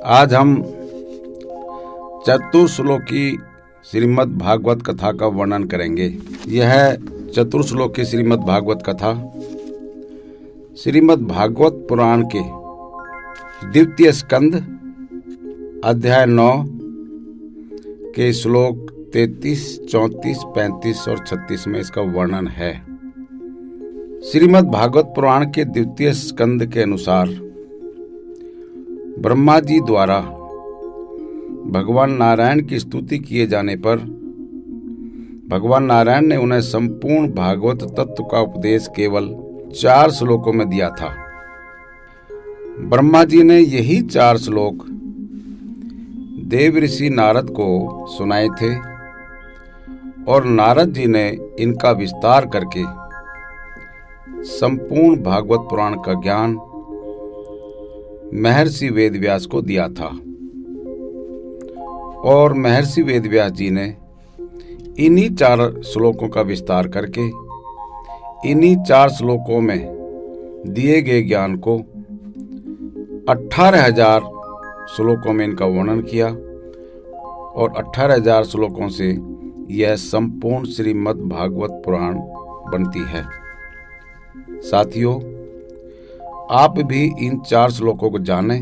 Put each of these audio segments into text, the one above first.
आज हम चतुर्श्लोकी श्रीमद् भागवत कथा का वर्णन करेंगे। यह चतुर्श्लोकी श्रीमद् भागवत कथा श्रीमद् भागवत पुराण के द्वितीय स्कंद अध्याय 9 के श्लोक 33, 34, 35 और 36 में इसका वर्णन है। श्रीमद् भागवत पुराण के द्वितीय स्कंद के अनुसार ब्रह्मा जी द्वारा भगवान नारायण की स्तुति किए जाने पर भगवान नारायण ने उन्हें संपूर्ण भागवत तत्व का उपदेश केवल 4 श्लोकों में दिया था। ब्रह्मा जी ने यही 4 श्लोक देव ऋषि नारद को सुनाए थे और नारद जी ने इनका विस्तार करके संपूर्ण भागवत पुराण का ज्ञान महर्षि वेदव्यास को दिया था और महर्षि वेदव्यास जी ने इन्हीं 4 श्लोकों का विस्तार करके इन्हीं 4 श्लोकों में दिए गए ज्ञान को 18,000 श्लोकों में इनका वर्णन किया और 18,000 श्लोकों से यह संपूर्ण श्रीमद् भागवत पुराण बनती है। साथियों, आप भी इन 4 श्लोकों को जानें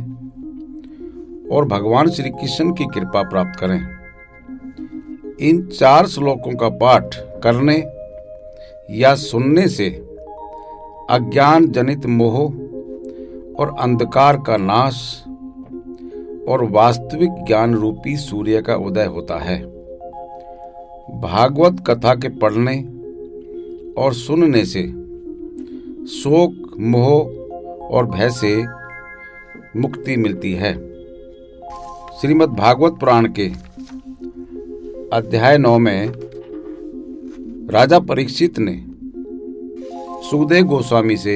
और भगवान श्री कृष्ण की कृपा प्राप्त करें। इन 4 श्लोकों का पाठ करने या सुनने से अज्ञान जनित मोह और अंधकार का नाश और वास्तविक ज्ञान रूपी सूर्य का उदय होता है। भागवत कथा के पढ़ने और सुनने से शोक, मोह और भय से मुक्ति मिलती है। श्रीमद् भागवत पुराण के अध्याय 9 में राजा परीक्षित ने सुखदेव गोस्वामी से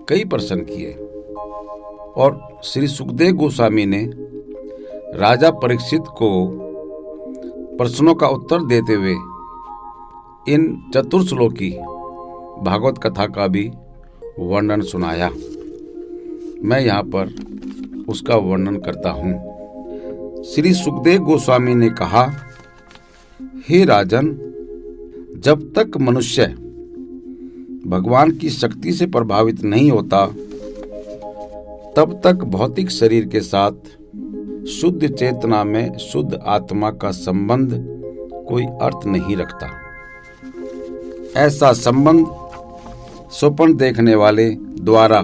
कई प्रश्न किए और श्री सुखदेव गोस्वामी ने राजा परीक्षित को प्रश्नों का उत्तर देते हुए इन चतुर्श्लोकी भागवत कथा का भी वर्णन सुनाया। मैं यहाँ पर उसका वर्णन करता हूँ। श्री सुखदेव गोस्वामी ने कहा, हे राजन, जब तक मनुष्य भगवान की शक्ति से प्रभावित नहीं होता तब तक भौतिक शरीर के साथ शुद्ध चेतना में शुद्ध आत्मा का संबंध कोई अर्थ नहीं रखता। ऐसा संबंध स्वप्न देखने वाले द्वारा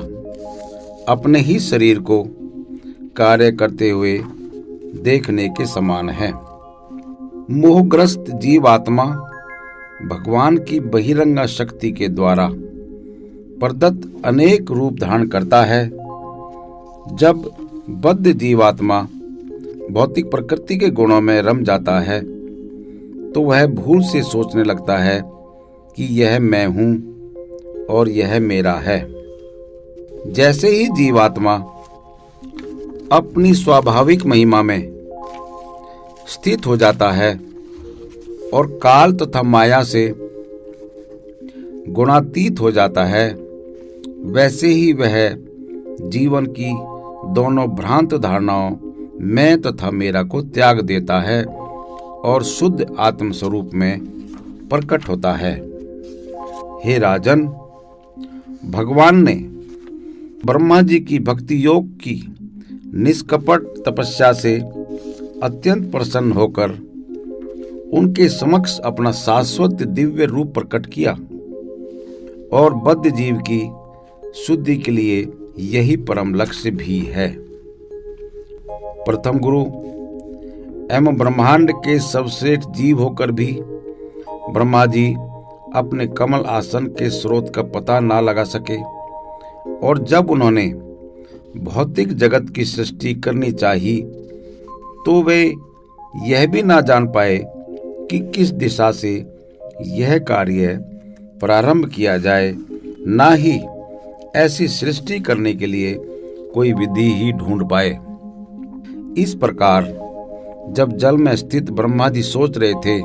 अपने ही शरीर को कार्य करते हुए देखने के समान है। मोहग्रस्त जीवात्मा भगवान की बहिरंगा शक्ति के द्वारा प्रदत्त अनेक रूप धारण करता है। जब बद्ध जीवात्मा भौतिक प्रकृति के गुणों में रम जाता है तो वह भूल से सोचने लगता है कि यह मैं हूं और यह मेरा है। जैसे ही जीवात्मा अपनी स्वाभाविक महिमा में स्थित हो जाता है और काल तथा माया से गुणातीत हो जाता है, वैसे ही वह जीवन की दोनों भ्रांत धारणाओं मैं तथा मेरा को त्याग देता है और शुद्ध आत्म स्वरूप में प्रकट होता है। हे राजन, भगवान ने ब्रह्मा जी की भक्ति योग की निष्कपट तपस्या से अत्यंत प्रसन्न होकर उनके समक्ष अपना शाश्वत दिव्य रूप प्रकट किया और बद्ध जीव की शुद्धि के लिए यही परम लक्ष्य भी है। प्रथम गुरु एवं ब्रह्मांड के सर्वश्रेष्ठ जीव होकर भी ब्रह्मा जी अपने कमल आसन के स्रोत का पता ना लगा सके और जब उन्होंने भौतिक जगत की सृष्टि करनी चाहिए तो वे यह भी ना जान पाए कि किस दिशा से यह कार्य प्रारंभ किया जाए, ना ही ऐसी सृष्टि करने के लिए कोई विधि ही ढूंढ पाए। इस प्रकार जब जल में स्थित ब्रह्मा जी सोच रहे थे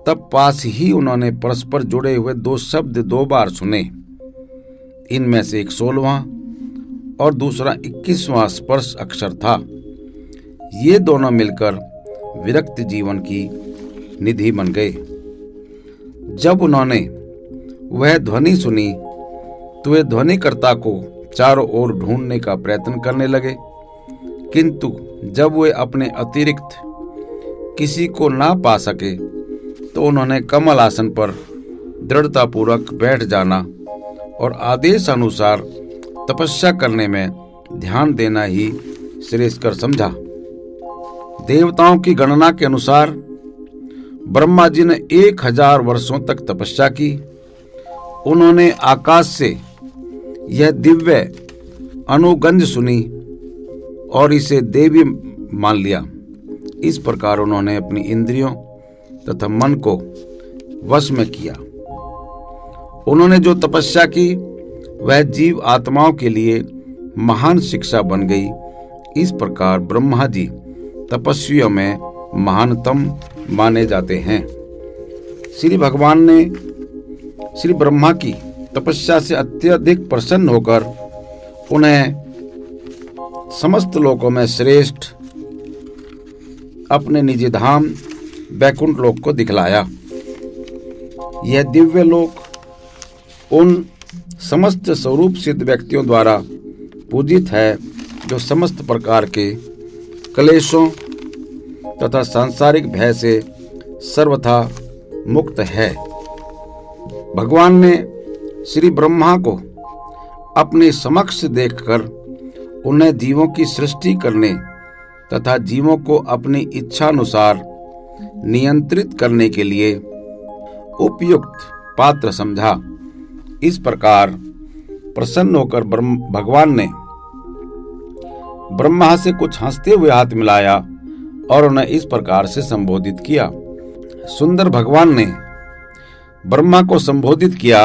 तब पास ही उन्होंने परस्पर जुड़े हुए 2 शब्द 2 बार सुने। इनमें से एक 16वां और दूसरा 21वां स्पर्श अक्षर था। ये दोनों मिलकर विरक्त जीवन की निधि बन गए। जब उन्होंने वह ध्वनि सुनी तो वे ध्वनिकर्ता को चारों ओर ढूंढने का प्रयत्न करने लगे, किंतु जब वे अपने अतिरिक्त किसी को ना पा सके तो उन्होंने कमल आसन पर दृढ़तापूर्वक बैठ जाना और आदेश अनुसार तपस्या करने में ध्यान देना ही श्रेयस्कर समझा। देवताओं की गणना के अनुसार ब्रह्मा जी ने 1000 वर्षों तक तपस्या की। उन्होंने आकाश से यह दिव्य अनुगंज सुनी और इसे देवी मान लिया। इस प्रकार उन्होंने अपनी इंद्रियों तथा मन को वश में किया। उन्होंने जो तपस्या की वह जीव आत्माओं के लिए महान शिक्षा बन गई। इस प्रकार ब्रह्मा जी तपस्वियों में महानतम माने जाते हैं। श्री भगवान ने श्री ब्रह्मा की तपस्या से अत्यधिक प्रसन्न होकर उन्हें समस्त लोकों में श्रेष्ठ अपने निज धाम वैकुंठ लोक को दिखलाया। यह दिव्य लोक उन समस्त स्वरूप सिद्ध व्यक्तियों द्वारा पूजित है जो समस्त प्रकार के क्लेशों तथा सांसारिक भय से सर्वथा मुक्त है। भगवान ने श्री ब्रह्मा को अपने समक्ष देखकर उन्हें जीवों की सृष्टि करने तथा जीवों को अपनी इच्छानुसार नियंत्रित करने के लिए उपयुक्त पात्र समझा। इस प्रकार प्रसन्न होकर भगवान ने ब्रह्मा से कुछ हंसते हुए हाथ मिलाया और उन्हें इस प्रकार से संबोधित किया। सुंदर भगवान ने ब्रह्मा को संबोधित किया,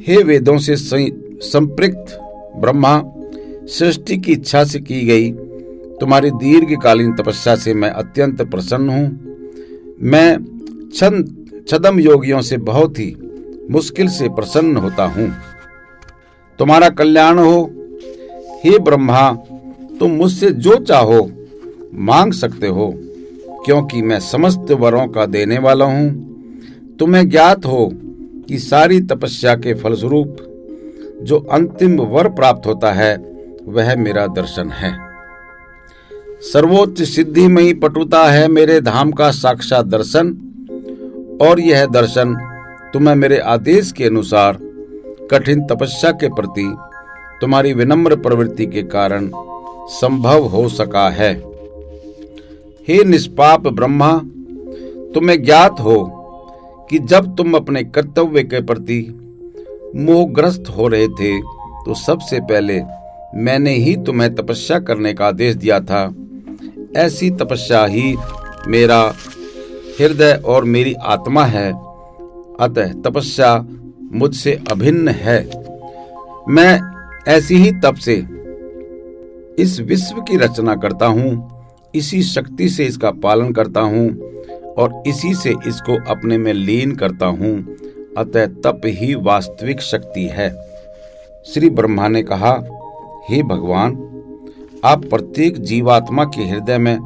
हे वेदों से संपृक्त ब्रह्मा, सृष्टि की इच्छा से की गई तुम्हारी दीर्घकालीन तपस्या से मैं अत्यंत प्रसन्न हूँ। मैं छद्म योगियों से बहुत ही मुश्किल से प्रसन्न होता हूँ। तुम्हारा कल्याण हो। हे ब्रह्मा, तुम मुझसे जो चाहो मांग सकते हो, क्योंकि मैं समस्त वरों का देने वाला हूँ। तुम्हें ज्ञात हो कि सारी तपस्या के फलस्वरूप जो अंतिम वर प्राप्त होता है वह मेरा दर्शन है। सर्वोच्च सिद्धिमयी पटुता है मेरे धाम का साक्षात दर्शन, और यह दर्शन तुम्हें मेरे आदेश के अनुसार कठिन तपस्या के प्रति तुम्हारी विनम्र प्रवृत्ति के कारण संभव हो सका है। हे निष्पाप ब्रह्मा, तुम्हें ज्ञात हो कि जब तुम अपने कर्तव्य के प्रति मोहग्रस्त हो रहे थे तो सबसे पहले मैंने ही तुम्हें तपस्या करने का आदेश दिया था। ऐसी तपस्या ही मेरा हृदय और मेरी आत्मा है, अतः तपस्या मुझसे अभिन्न है। मैं ऐसी ही तप से इस विश्व की रचना करता हूँ, इसी शक्ति से इसका पालन करता हूँ और इसी से इसको अपने में लीन करता हूँ, अतः तप ही वास्तविक शक्ति है। श्री ब्रह्मा ने कहा, हे भगवान, आप प्रत्येक जीवात्मा के हृदय में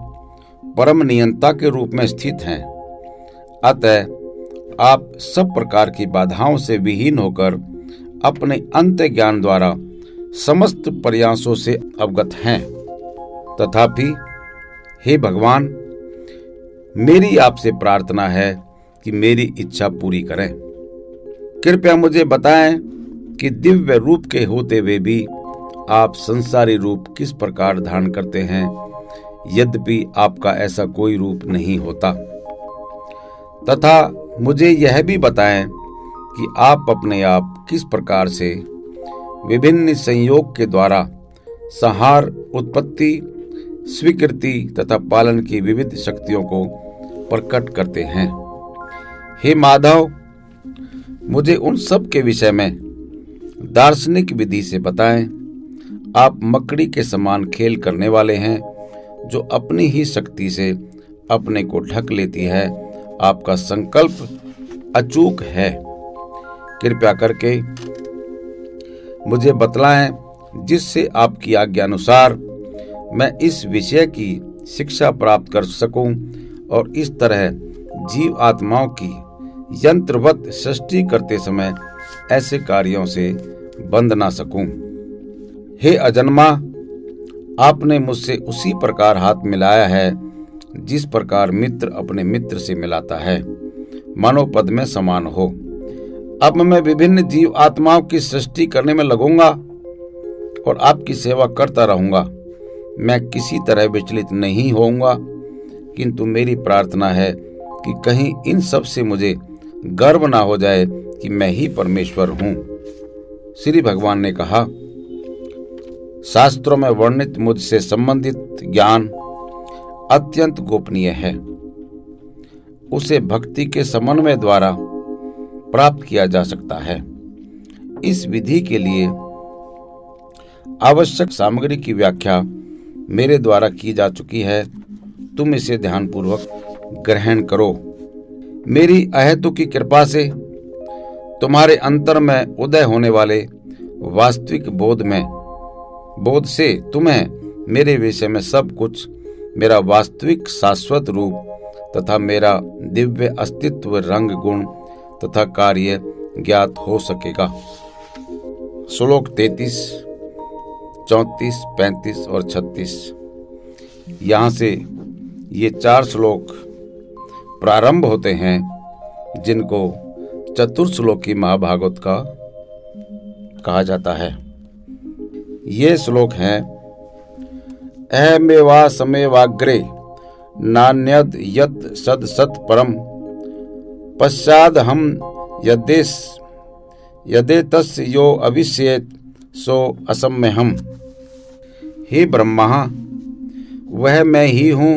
परम नियंता के रूप में स्थित हैं, अतः आप सब प्रकार की बाधाओं से विहीन होकर अपने अंत ज्ञान द्वारा समस्त प्रयासों से अवगत हैं। तथापि हे भगवान, मेरी आपसे प्रार्थना है कि मेरी इच्छा पूरी करें। कृपया मुझे बताएं कि दिव्य रूप के होते हुए भी आप संसारी रूप किस प्रकार धारण करते हैं, यद्यपि आपका ऐसा कोई रूप नहीं होता। तथा मुझे यह भी बताएं कि आप अपने आप किस प्रकार से विभिन्न संयोग के द्वारा संहार, उत्पत्ति, स्वीकृति तथा पालन की विविध शक्तियों को प्रकट करते हैं। हे माधव, मुझे उन सब के विषय में दार्शनिक विधि से बताएं। आप मकड़ी के समान खेल करने वाले हैं, जो अपनी ही शक्ति से अपने को ढक लेती है। आपका संकल्प अचूक है। कृपया करके मुझे बतलाएं, जिससे आपकी आज्ञा अनुसार मैं इस विषय की शिक्षा प्राप्त कर सकूं और इस तरह जीव आत्माओं की यंत्रवत सृष्टि करते समय ऐसे कार्यों से बंध ना सकूं। हे अजन्मा, आपने मुझसे उसी प्रकार हाथ मिलाया है जिस प्रकार मित्र अपने मित्र से मिलाता है, मानो पद में समान हो। अब मैं विभिन्न जीव आत्माओं की सृष्टि करने में लगूंगा और आपकी सेवा करता रहूंगा। मैं किसी तरह विचलित नहीं होऊंगा, किंतु मेरी प्रार्थना है कि कहीं इन सब से मुझे गर्व ना हो जाए कि मैं ही परमेश्वर हूं। श्री भगवान ने कहा, शास्त्रों में वर्णित मुझसे संबंधित ज्ञान अत्यंत गोपनीय है। उसे भक्ति के समन्वय द्वारा प्राप्त किया जा सकता है। इस विधि के लिए आवश्यक सामग्री की व्याख्या मेरे द्वारा की जा चुकी है। तुम इसे ध्यानपूर्वक ग्रहण करो। मेरी अहेतु की कृपा से तुम्हारे अंतर में उदय होने वाले वास्तविक बोध से तुम्हें मेरे विषय में सब कुछ, मेरा वास्तविक शाश्वत रूप तथा मेरा दिव्य अस्तित्व, रंग, गुण तथा कार्य ज्ञात हो सकेगा। श्लोक 33, 34, 35 और 36। यहाँ से ये 4 श्लोक प्रारंभ होते हैं जिनको चतुर्श्लोकी महाभागवत का कहा जाता है। ये श्लोक हैं, अहमेवा समेवाग्रे नान्यद यत् सद सत परम पश्चाद हम यदेतस्य यो अविष्येत सो असम्यहम्। हे ब्रह्मा, वह मैं ही हूँ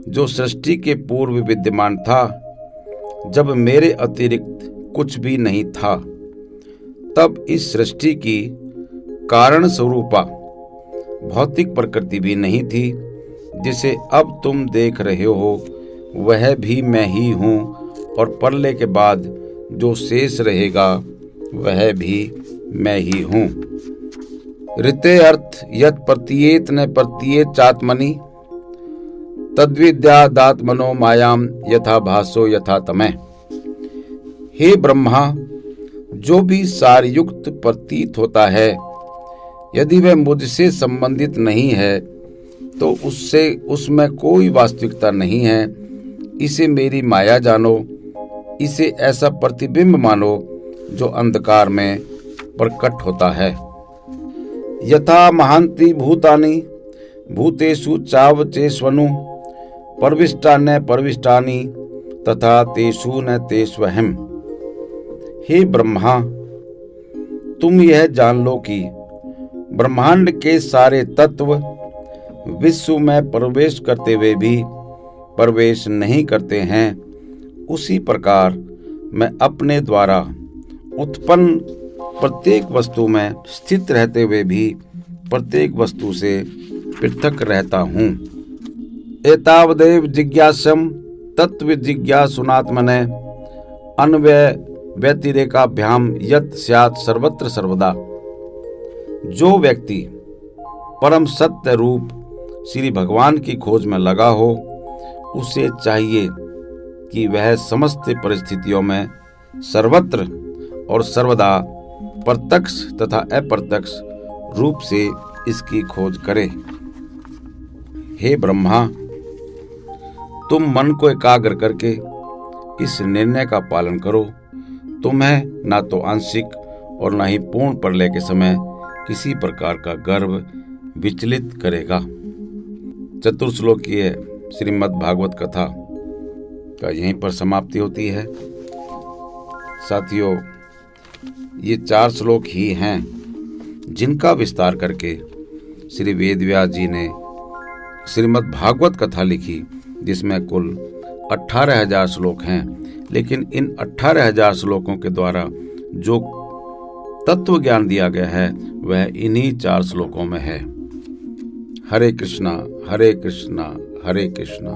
जो सृष्टि के पूर्व विद्यमान था, जब मेरे अतिरिक्त कुछ भी नहीं था। तब इस सृष्टि की कारण स्वरूपा भौतिक प्रकृति भी नहीं थी। जिसे अब तुम देख रहे हो वह भी मैं ही हूँ, और प्रलय के बाद जो शेष रहेगा वह भी मैं ही हूँ। ऋते अर्थ यत् प्रतीयेत न प्रतीयेत चात्मनि तद्विद्यादात्मनो मायाम यथा भासो यथा तमः। हे ब्रह्मा, जो भी सारयुक्त प्रतीत होता है, यदि वह मुझसे संबंधित नहीं है तो उसमें कोई वास्तविकता नहीं है। इसे मेरी माया जानो, इसे ऐसा प्रतिबिंब मानो जो अंधकार में प्रकट होता है। यथा महांति भूतानि भूतेषु चावचेष्वनु परविष्टान्य परविष्टानि तथा तेषु न तेष्वहम्। हे ब्रह्मा, तुम यह जान लो कि ब्रह्मांड के सारे तत्व विश्व में प्रवेश करते हुए भी प्रवेश नहीं करते हैं। उसी प्रकार मैं अपने द्वारा उत्पन्न प्रत्येक वस्तु में स्थित रहते हुए भी प्रत्येक वस्तु से पृथक रहता हूँ। एतावदेव जिज्ञासम तत्व जिज्ञासुनात्मने अन्वय व्यतिरेकाभ्याम यत् स्यात् सर्वत्र सर्वदा। जो व्यक्ति परम सत्य रूप श्री भगवान की खोज में लगा हो, उसे चाहिए कि वह समस्त परिस्थितियों में सर्वत्र और सर्वदा प्रत्यक्ष तथा अप्रत्यक्ष रूप से इसकी खोज करे। हे ब्रह्मा, तुम मन को एकाग्र करके इस निर्णय का पालन करो। तुम्हें ना तो आंशिक और ना ही पूर्ण प्रलय के समय किसी प्रकार का गर्व विचलित करेगा। चतुर्श्लोकीय श्रीमद् भागवत कथा का यहीं पर समाप्ति होती है। साथियों, ये 4 श्लोक ही हैं जिनका विस्तार करके श्री वेदव्यास जी ने श्रीमद् भागवत कथा लिखी, जिसमें कुल 18,000 श्लोक हैं। लेकिन इन 18,000 श्लोकों के द्वारा जो तत्व ज्ञान दिया गया है वह इन्हीं 4 श्लोकों में है। हरे कृष्णा हरे कृष्णा हरे कृष्णा।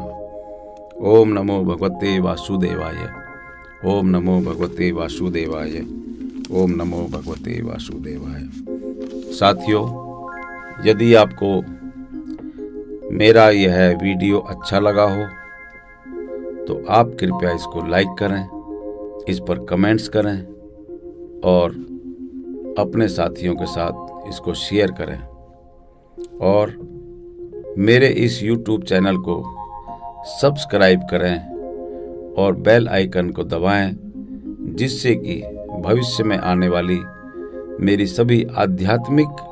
ओम नमो भगवते वासुदेवाय। ओम नमो भगवते वासुदेवाय। ओम नमो भगवते वासुदेवाय। साथियों, यदि आपको मेरा यह वीडियो अच्छा लगा हो तो आप कृपया इसको लाइक करें, इस पर कमेंट्स करें और अपने साथियों के साथ इसको शेयर करें और मेरे इस YouTube चैनल को सब्सक्राइब करें और बेल आइकन को दबाएं, जिससे कि भविष्य में आने वाली मेरी सभी आध्यात्मिक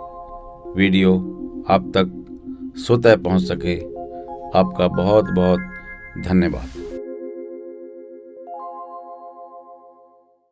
वीडियो आप तक स्वतः पहुंच सके। आपका बहुत बहुत धन्यवाद।